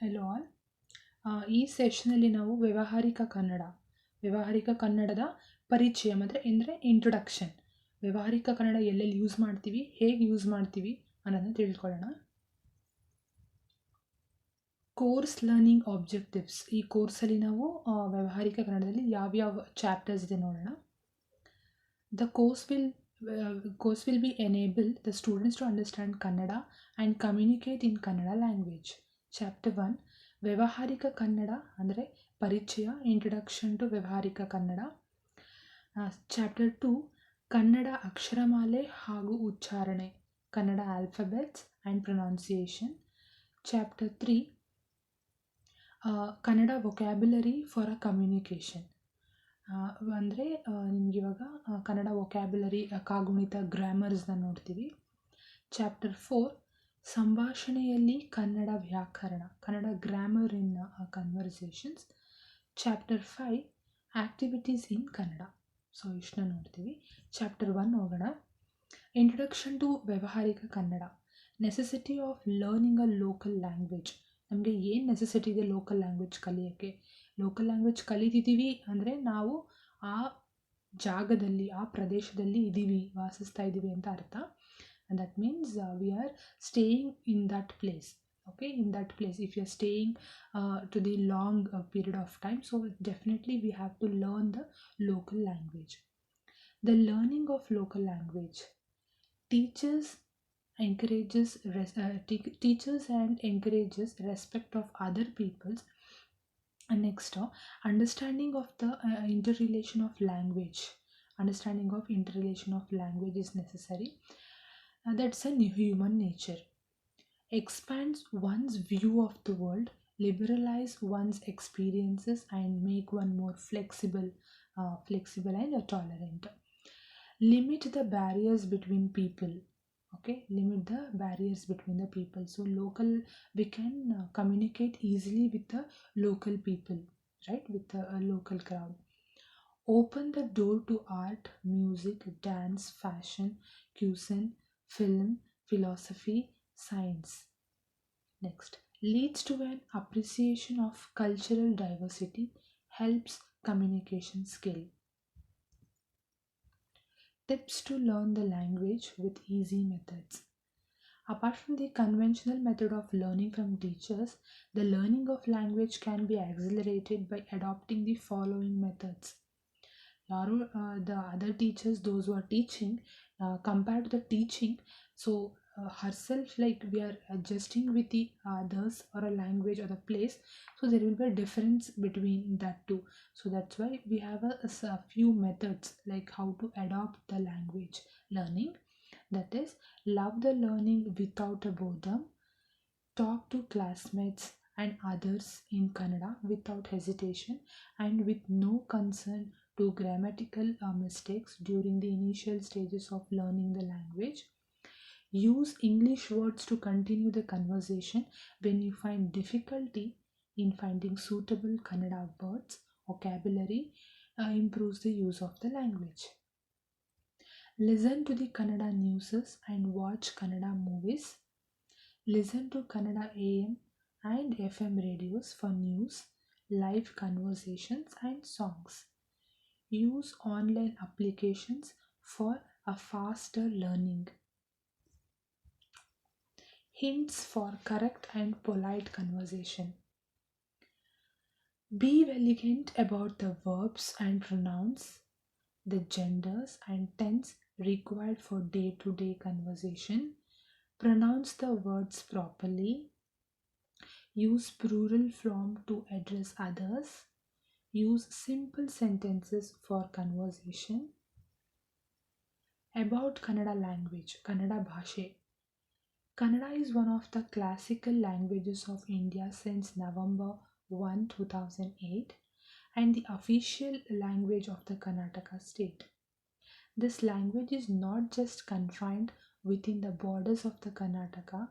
Hello all. ಈ ಸೆಷನಲ್ಲಿ ನಾವು ವ್ಯಾವಹಾರಿಕ ಕನ್ನಡದ ಪರಿಚಯ ಅಂದರೆ ಇಂಟ್ರೊಡಕ್ಷನ್. ವ್ಯಾವಹಾರಿಕ ಕನ್ನಡ ಎಲ್ಲೆಲ್ಲಿ ಯೂಸ್ ಮಾಡ್ತೀವಿ, ಹೇಗೆ ಯೂಸ್ ಮಾಡ್ತೀವಿ ಅನ್ನೋದನ್ನ ತಿಳ್ಕೊಳ್ಳೋಣ. Course learning objectives. ಈ ಕೋರ್ಸಲ್ಲಿ ನಾವು ವ್ಯಾವಹಾರಿಕ ಕನ್ನಡದಲ್ಲಿ ಯಾವ್ಯಾವ ಚಾಪ್ಟರ್ಸ್ ಇದೆ ನೋಡೋಣ. The course will be enable the students to understand Kannada and communicate in Kannada language. Chapter 1 ವ್ಯಾವಹಾರಿಕ ಕನ್ನಡ ಅಂದರೆ ಪರಿಚಯ, ಇಂಟ್ರೊಡಕ್ಷನ್ ಟು ವ್ಯಾವಹಾರಿಕ ಕನ್ನಡ. ಚಾಪ್ಟರ್ 2 ಕನ್ನಡ ಅಕ್ಷರಮಾಲೆ ಹಾಗೂ ಉಚ್ಚಾರಣೆ, Kannada alphabets and pronunciation. Chapter 3 Kannada vocabulary for a communication. ಅಂದರೆ ನಿಮಗಿವಾಗ ಕನ್ನಡ ವೊಕ್ಯಾಬ್ಯುಲರಿ, ಕಾಗುಣಿತ, ಗ್ರಾಮರ್ಸ್ನ ನೋಡ್ತೀವಿ. ಚಾಪ್ಟರ್ 4 ಸಂಭಾಷಣೆಯಲ್ಲಿ ಕನ್ನಡ ವ್ಯಾಕರಣ, Kannada grammar in conversations. Chapter 5 activities in Kannada. So ಇಷ್ಟನ್ನ ನೋಡ್ತೀವಿ. ಚಾಪ್ಟರ್ 1 ಹೋಗೋಣ. ಇಂಟ್ರೊಡಕ್ಷನ್ ಟು ವ್ಯಾವಹಾರಿಕ Kannada. Necessity of learning a local language. ನಮಗೆ ಏನು ನೆಸೆಸಿಟಿ ಇದೆ ಲೋಕಲ್ ಲ್ಯಾಂಗ್ವೇಜ್ ಕಲಿಯೋಕ್ಕೆ? ಲೋಕಲ್ ಲ್ಯಾಂಗ್ವೇಜ್ ಕಲಿತಿದ್ದೀವಿ ಅಂದರೆ ನಾವು ಆ ಜಾಗದಲ್ಲಿ, ಆ ಪ್ರದೇಶದಲ್ಲಿ ಇದ್ದೀವಿ, ವಾಸಿಸ್ತಾ ಇದ್ದೀವಿ ಅಂತ ಅರ್ಥ. and that means we are staying in that place. Okay, in that place, if you are staying to the long period of time, so definitely we have to learn the local language. The learning of local language teaches and encourages respect of other peoples. And next, understanding of the interrelation of language. Understanding of interrelation of language is necessary. That's a new human nature. Expands one's view of the world, liberalize one's experiences, and make one more flexible and tolerant. Limit the barriers between people. Okay, limit the barriers between the people. So we can communicate easily with the local people, right? With the local crowd. Open the door to art, music, dance, fashion, cuisine, film, philosophy, science. Next, leads to an appreciation of cultural diversity, helps communication skill. Tips to learn the language with easy methods. Apart from the conventional method of learning from teachers, the learning of language can be accelerated by adopting the following methods. The other teachers, those who are teaching, compared to the teaching, so herself, like we are adjusting with the others or a language or the place, so there will be a difference between that two. So that's why we have a few methods like how to adopt the language learning. That is, love the learning without a boredom. Talk to classmates and others in Kannada without hesitation and with no concern to grammatical mistakes during the initial stages of learning the language. Use English words to continue the conversation when you find difficulty in finding suitable Kannada words. Vocabulary improves the use of the language. Listen to the Kannada news and watch Kannada movies. Listen to Kannada AM and FM radios for news, live conversations and songs. Use online applications for a faster learning. Hints for correct and polite conversation. Be elegant about the verbs and pronouns, the genders and tense required for day-to-day conversation. Pronounce the words properly. Use plural form to address others. Use simple sentences for conversation. About Kannada language, Kannada Bhashe. Kannada is one of the classical languages of India since November 1, 2008, and the official language of the Karnataka state. This language is not just confined within the borders of the Karnataka,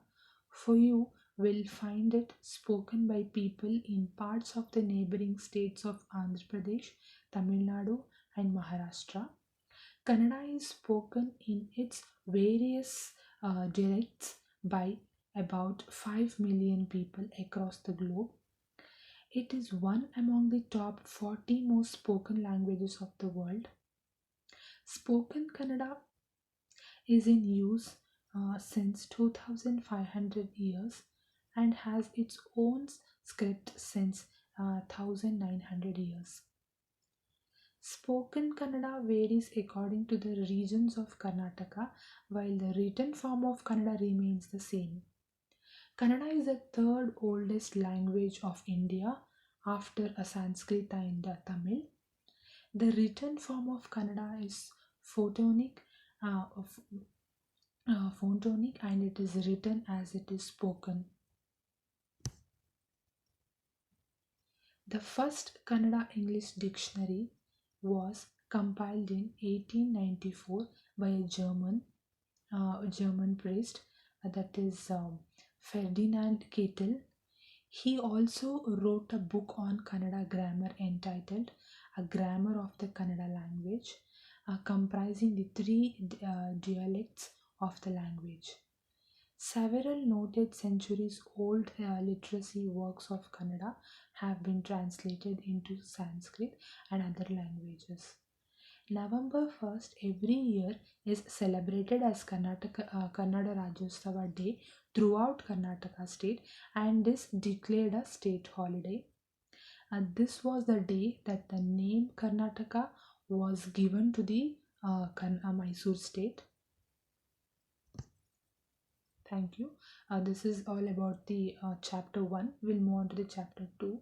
for you will find it spoken by people in parts of the neighboring states of Andhra Pradesh, Tamil Nadu, and Maharashtra. Kannada is spoken in its various dialects by about 5 million people across the globe. It is one among the top 40 most spoken languages of the world. Spoken Kannada is in use since 2500 years and has its own script since 1900 years. Spoken Kannada varies according to the regions of Karnataka, while the written form of Kannada remains the same. Kannada is the third oldest language of India after a Sanskrit and Tamil. The written form of Kannada is photonic, of, photonic, and it is written as it is spoken. The first Kannada English dictionary was compiled in 1894 by a German priest, that is Ferdinand Kettel. He also wrote a book on Kannada grammar entitled A Grammar of the Kannada Language, comprising the three dialects of the language. Several noted centuries old literacy works of Kannada have been translated into Sanskrit and other languages. November 1st every year is celebrated as Kannada Rajyotsava Day throughout Karnataka state and is declared a state holiday. And this was the day that the name Karnataka was given to the Mysore state. Thank you. This is all about the chapter 1. We'll move on to the chapter 2.